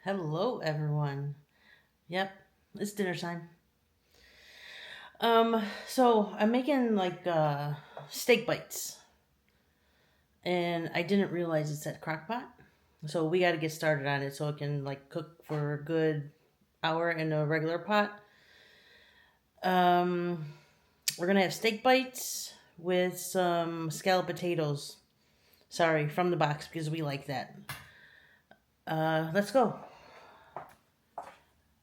Hello, everyone. Yep, it's dinner time. So I'm making steak bites, and I didn't realize it's at crock pot. So we got to get started on it so it can cook for a good hour in a regular pot. Um, we're gonna have steak bites with some scalloped potatoes. Sorry, from the box because we like that. Let's go.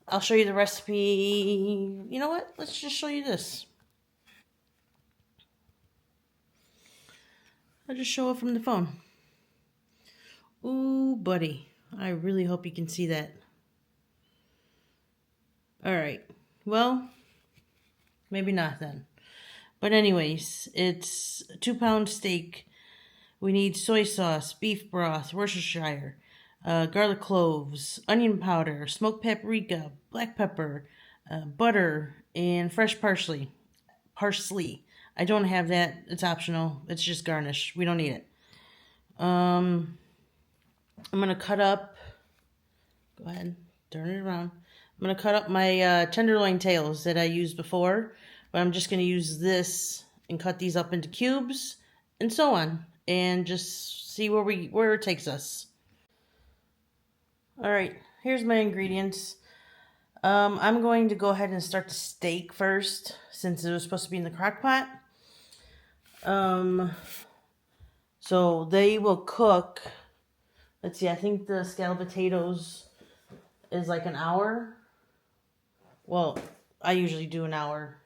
I'll show you the recipe. You know what? Let's just show you this. I'll just show it from the phone. Ooh, buddy. I really hope you can see that. Alright. Well, maybe not then. But anyways, it's a 2-pound steak. We need soy sauce, beef broth, Worcestershire, garlic cloves, onion powder, smoked paprika, black pepper, butter, and fresh parsley. I don't have that. It's optional. It's just garnish. We don't need it. I'm going to cut up. Go ahead. Turn it around. I'm going to cut up my tenderloin tails that I used before. But I'm just going to use this and cut these up into cubes and so on. And just see where it takes us. Alright, here's my ingredients. I'm going to go ahead and start the steak first, since it was supposed to be in the crock pot. So they will cook. Let's see, I think the scalloped potatoes is like an hour. Well, I usually do an hour.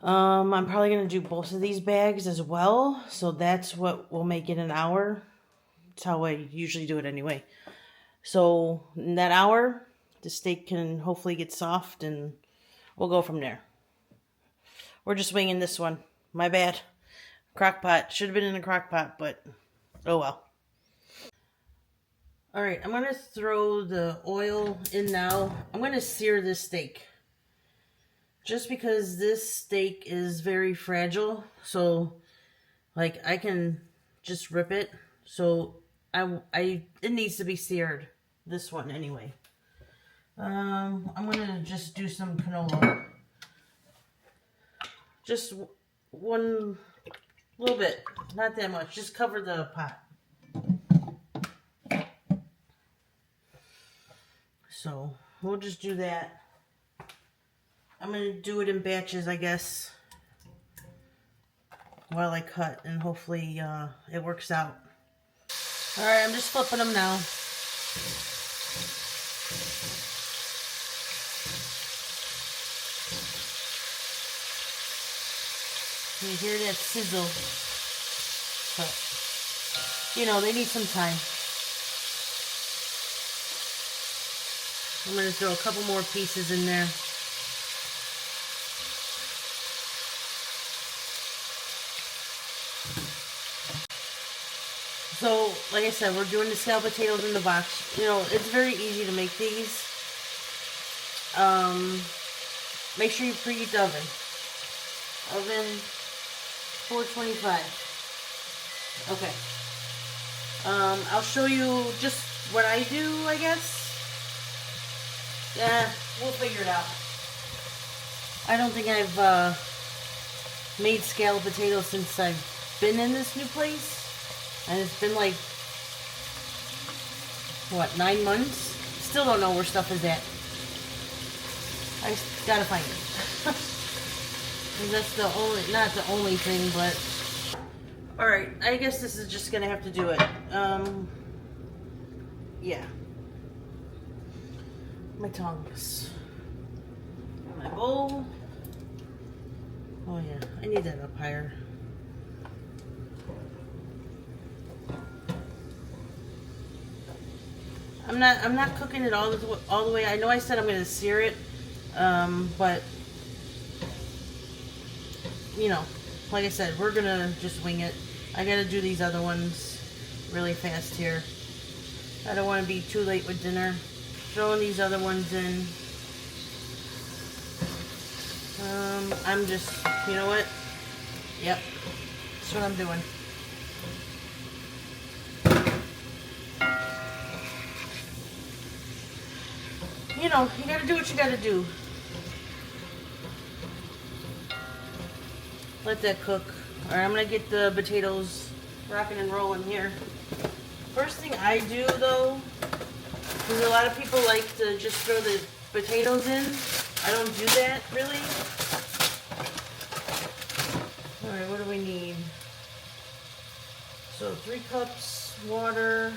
I'm probably going to do both of these bags as well. So that's what will make it an hour. That's how I usually do it anyway. So in that hour, the steak can hopefully get soft and we'll go from there. We're just winging this one. My bad. Crock pot. Should have been in a crock pot, but oh well. Alright, I'm going to throw the oil in now. I'm going to sear this steak. Just because this steak is very fragile, so I can just rip it. So it needs to be seared. This one anyway. I'm gonna just do some canola. Just one little bit, not that much. Just cover the pot. So we'll just do that. I'm going to do it in batches, I guess, while I cut, and hopefully it works out. Alright, I'm just flipping them now. You hear that sizzle? So, you know, they need some time. I'm going to throw a couple more pieces in there. So, like I said, we're doing the scalloped potatoes in the box. You know, it's very easy to make these. Make sure you preheat the oven. Oven 425. Okay. I'll show you just what I do, I guess. Yeah, we'll figure it out. I don't think I've made scalloped potatoes since I've been in this new place. And it's been like, what, 9 months? Still don't know where stuff is at. I gotta find it. That's the only, not the only thing, but... Alright, I guess this is just gonna have to do it. Yeah. My tongs. My bowl. Oh yeah, I need that up higher. I'm not cooking it all the way. I know I said I'm going to sear it, but you know, like I said, we're going to just wing it. I got to do these other ones really fast here. I don't want to be too late with dinner. Throwing these other ones in. I'm just, you know what? Yep, that's what I'm doing. know, you gotta do what you gotta do. Let that cook. All right, I'm gonna get the potatoes rocking and rolling here. First thing I do though, because a lot of people like to just throw the potatoes in. I don't do that really. All right, what do we need? So 3 cups water.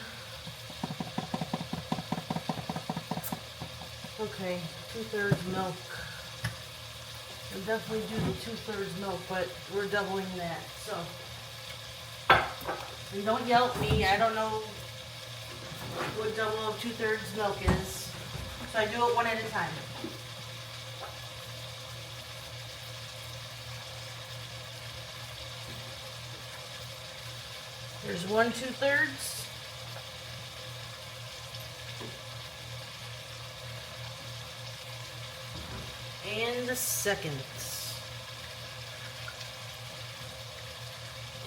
Okay, 2/3 milk. I'll definitely do the 2/3 milk, but we're doubling that. So, and don't yell at me. I don't know what double of 2/3 milk is. So I do it one at a time. There's 1 2/3. And the second.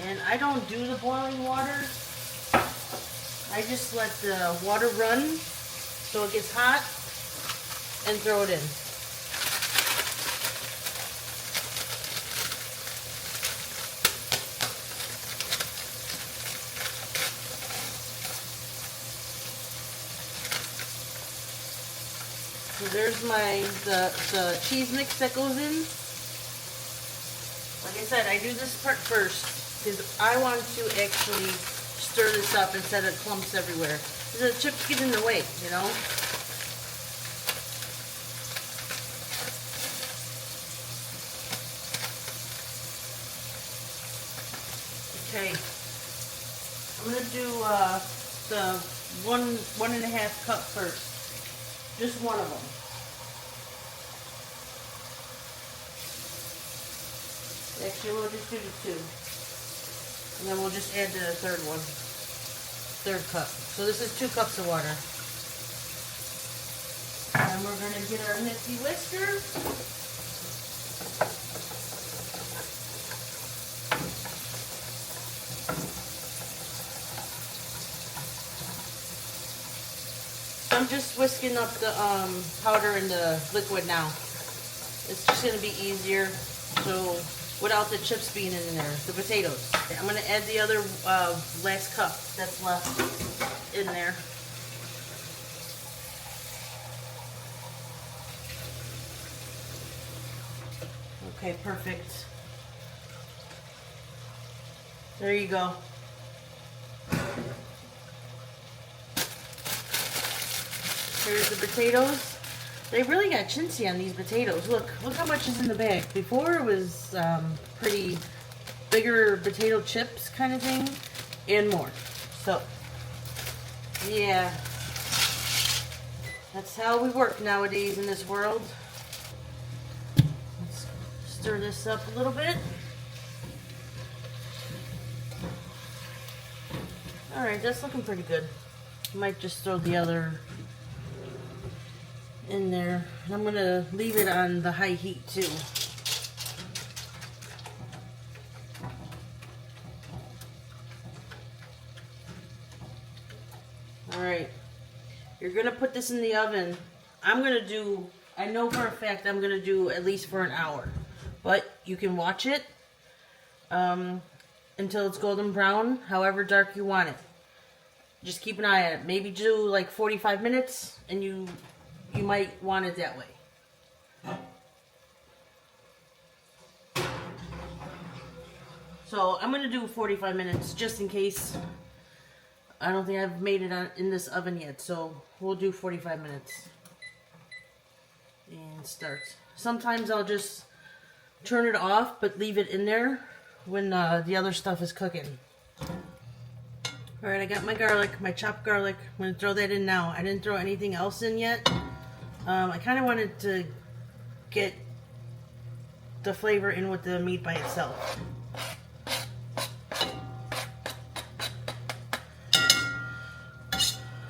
And I don't do the boiling water. I just let the water run so it gets hot and throw it in. So there's the cheese mix that goes in. Like I said, I do this part first because I want to actually stir this up instead of clumps everywhere. Because the chips get in the way, you know. Okay, I'm gonna do the 1.5 cup first. Just one of them. Actually, we'll just do the 2. And then we'll just add the third one. 3rd cup. So this is 2 cups of water. And we're going to get our nifty whisker. I'm just whisking up the powder and the liquid now. It's just going to be easier, so without the chips being in there, the potatoes. I'm going to add the other last cup that's left in there. Okay, perfect. There you go. Here's the potatoes. They really got chintzy on these potatoes. Look how much is in the bag. Before it was pretty bigger potato chips kind of thing and more. So, yeah. That's how we work nowadays in this world. Let's stir this up a little bit. Alright, that's looking pretty good. Might just throw the other in there. I'm gonna leave it on the high heat too. Alright, you're gonna put this in the oven. I know for a fact I'm gonna do at least for an hour, but you can watch it until it's golden brown, however dark you want it. Just keep an eye on it. Maybe do like 45 minutes and you might want it that way. So I'm going to do 45 minutes just in case. I don't think I've made it in this oven yet, so we'll do 45 minutes. And start. Sometimes I'll just turn it off but leave it in there when the other stuff is cooking. Alright, I got my garlic, my chopped garlic. I'm going to throw that in now. I didn't throw anything else in yet. I kind of wanted to get the flavor in with the meat by itself.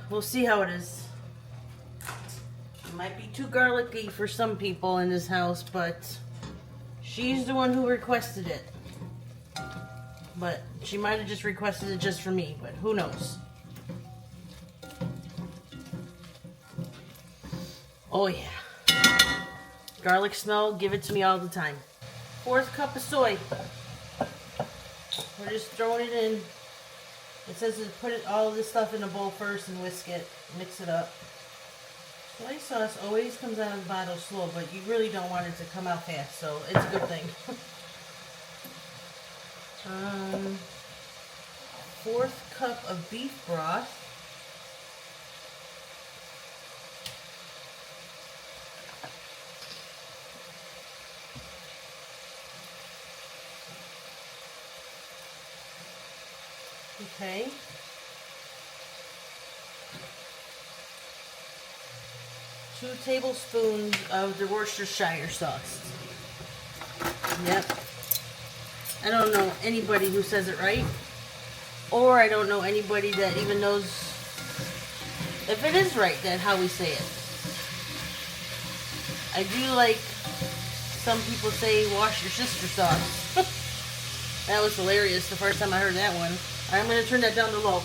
We'll see how it is. It might be too garlicky for some people in this house, but she's the one who requested it. But she might have just requested it just for me, but who knows. Oh yeah. Garlic smell, give it to me all the time. 4th cup of soy. We're just throwing it in. It says to put all of this stuff in a bowl first and whisk it. Mix it up. Soy sauce always comes out of the bottle slow, but you really don't want it to come out fast, so it's a good thing. 4th cup of beef broth. Okay. 2 tablespoons of the Worcestershire sauce. Yep. I don't know anybody who says it right, or I don't know anybody that even knows if it is right, that how we say it. I do like some people say wash your sister sauce. That was hilarious the first time I heard that one. I'm going to turn that down to low.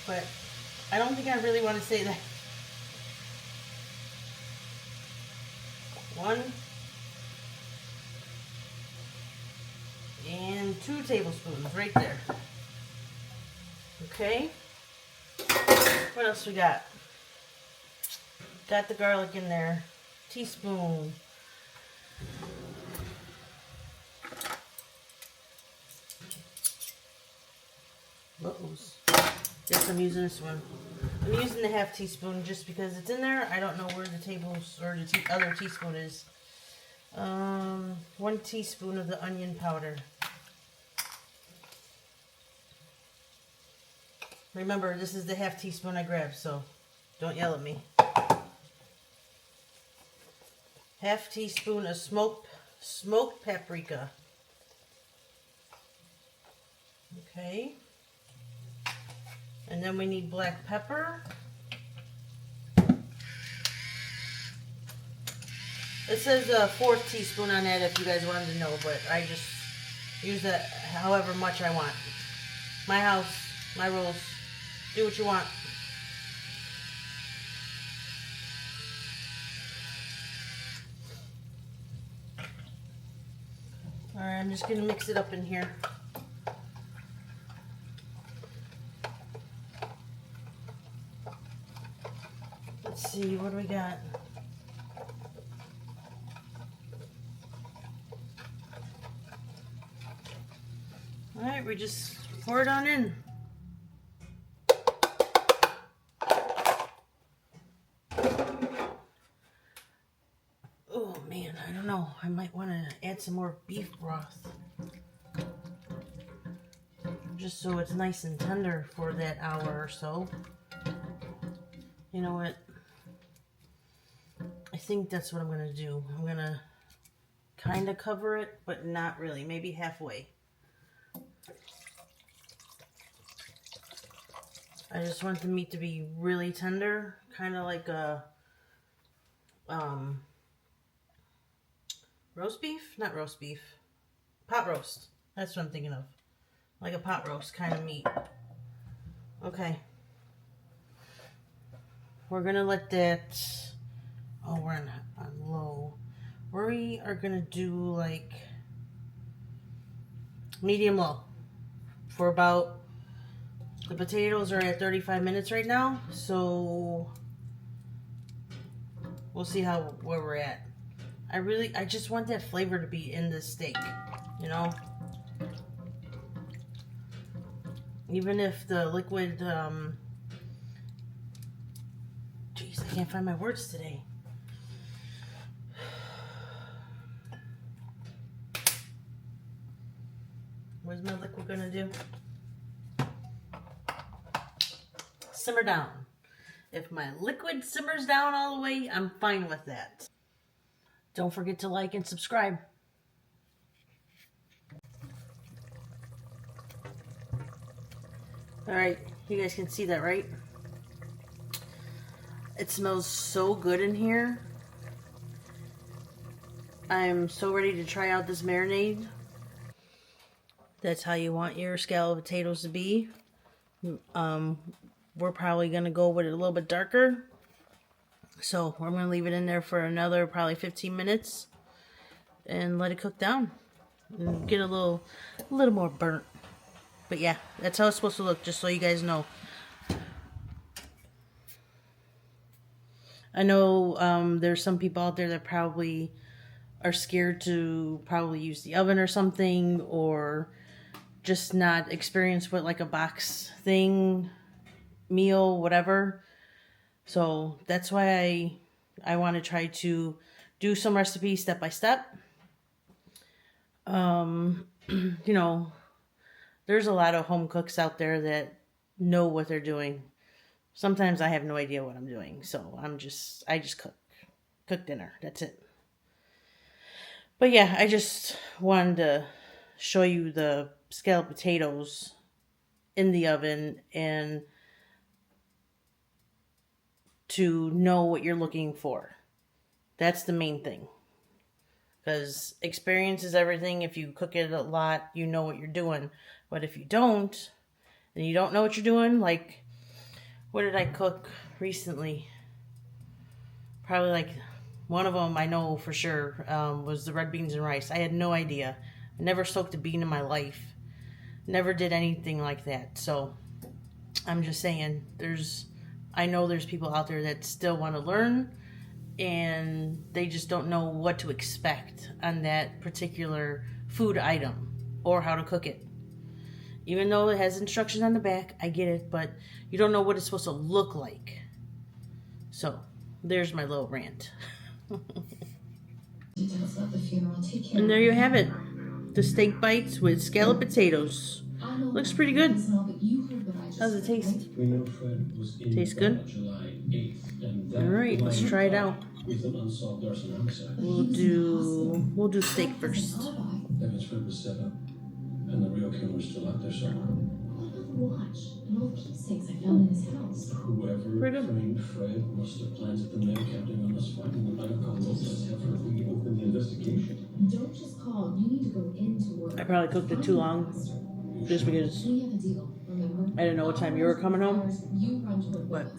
But I don't think I really want to say that. 1 and 2 tablespoons right there. Okay. What else we got? Got the garlic in there. Teaspoon. Uh-oh. Yes, I'm using this one. I'm using the 1/2 teaspoon just because it's in there. I don't know where the tables or the other teaspoon is. 1 teaspoon of the onion powder. Remember, this is the 1/2 teaspoon I grabbed, so don't yell at me. 1/2 teaspoon of smoked paprika. Okay. And then we need black pepper. It says a 4th teaspoon on that if you guys wanted to know, but I just use that however much I want. My house, my rules. Do what you want. Alright, I'm just going to mix it up in here. Let's see, what do we got? Alright, we just pour it on in. Oh man, I don't know. I might want to add some more beef broth. Just so it's nice and tender for that hour or so. You know what? I think that's what I'm going to do. I'm going to kind of cover it, but not really. Maybe halfway. I just want the meat to be really tender. Kind of like a roast beef? Not roast beef. Pot roast. That's what I'm thinking of. Like a pot roast kind of meat. Okay. We're going to let that... Oh, we're on low. We are going to do like medium low for about... The potatoes are at 35 minutes right now, so we'll see where we're at. I just want that flavor to be in the steak, you know? Even if the liquid, jeez, I can't find my words today. What's my liquid gonna do? Simmer down. If my liquid simmers down all the way, I'm fine with that. Don't forget to like and subscribe. Alright, you guys can see that, right? It smells so good in here. I'm so ready to try out this marinade. That's how you want your scalloped potatoes to be. We're probably going to go with it a little bit darker. So I'm going to leave it in there for another probably 15 minutes and let it cook down and get a little more burnt. But yeah, that's how it's supposed to look, just so you guys know. I know there's some people out there that probably are scared to probably use the oven or something, or just not experience with like a box thing, meal, whatever. So that's why I want to try to do some recipes step by step. You know, there's a lot of home cooks out there that know what they're doing. Sometimes I have no idea what I'm doing, so I just cook dinner. That's it. But yeah, I just wanted to show you the scalloped potatoes in the oven and to know what you're looking for. That's the main thing. Because experience is everything. If you cook it a lot, you know what you're doing. But if you don't, and you don't know what you're doing, like, what did I cook recently? Probably like one of them I know for sure was the red beans and rice. I had no idea. I never soaked a bean in my life. Never did anything like that. So I'm just saying, I know there's people out there that still want to learn, and they just don't know what to expect on that particular food item or how to cook it. Even though it has instructions on the back, I get it, but you don't know what it's supposed to look like. So there's my little rant. And there you have it. The steak bites with scalloped potatoes. Looks pretty good. How's it taste? Tastes good? Alright, let's try it out. We'll do steak first. And the real killer's still out there somewhere. Watch, an old keepsakes I found in his house. Whoever framed Fred must have planted the man counting on us finding the bank envelope that have her lead within the investigation. Don't just call. You need to go into work. I probably cooked it too long, just because we have a deal, remember? I didn't know what time you were coming home. But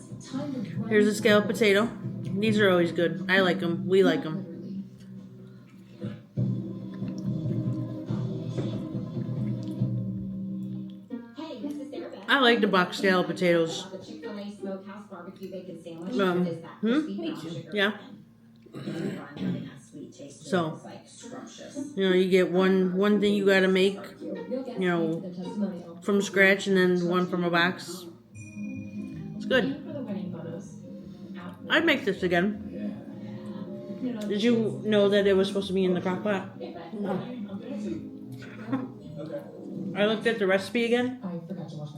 here's a scalloped potato. These are always good. I like them. We like them. I like the box scalloped potatoes. Yeah. So, you get one thing you gotta make, from scratch, and then one from a box. It's good. I'd make this again. Did you know that it was supposed to be in the crock pot? No. I looked at the recipe again.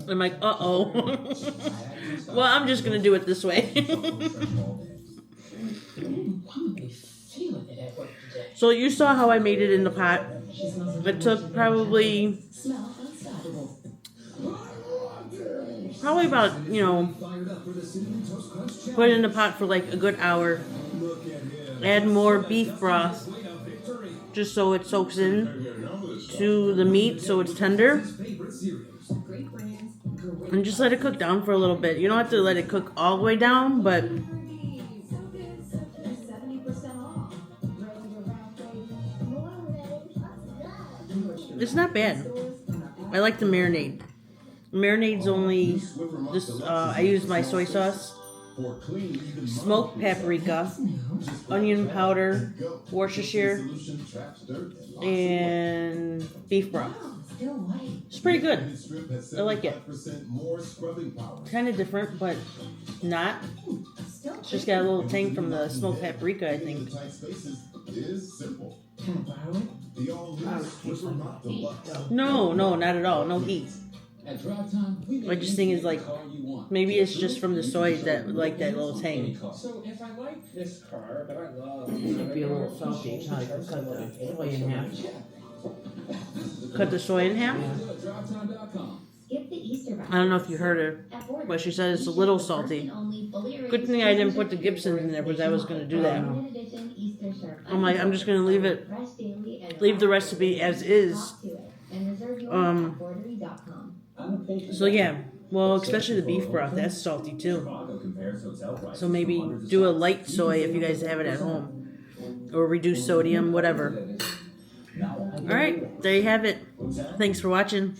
I'm like, uh-oh. Well, I'm just going to do it this way. So you saw how I made it in the pot. It took probably about, put it in the pot for like a good hour. Add more beef broth just so it soaks in to the meat so it's tender. And just let it cook down for a little bit. You don't have to let it cook all the way down, but it's not bad. I like the marinade. Marinade's only this. I use my soy sauce, smoked paprika, onion powder, Worcestershire, and beef broth. It's pretty good. I like it. Kind of different, but not. It's just got a little tang from the smoked paprika, I think. No, not at all. No heat. I just think it's like, maybe it's just from the soy that like that little tang. So if I like this car, but I love It'd be a little salty. How you cut the soy in half. Cut the soy in half? I don't know if you heard her, but she said it's a little salty. Good thing I didn't put the Gibson in there because I was going to do that. I'm like, I'm just going to leave the recipe as is. So yeah, Well, especially the beef broth. That's salty too. So maybe do a light soy if you guys have it at home. Or reduce sodium, whatever. Alright, there you have it. Thanks for watching.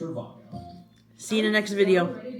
See you in the next video.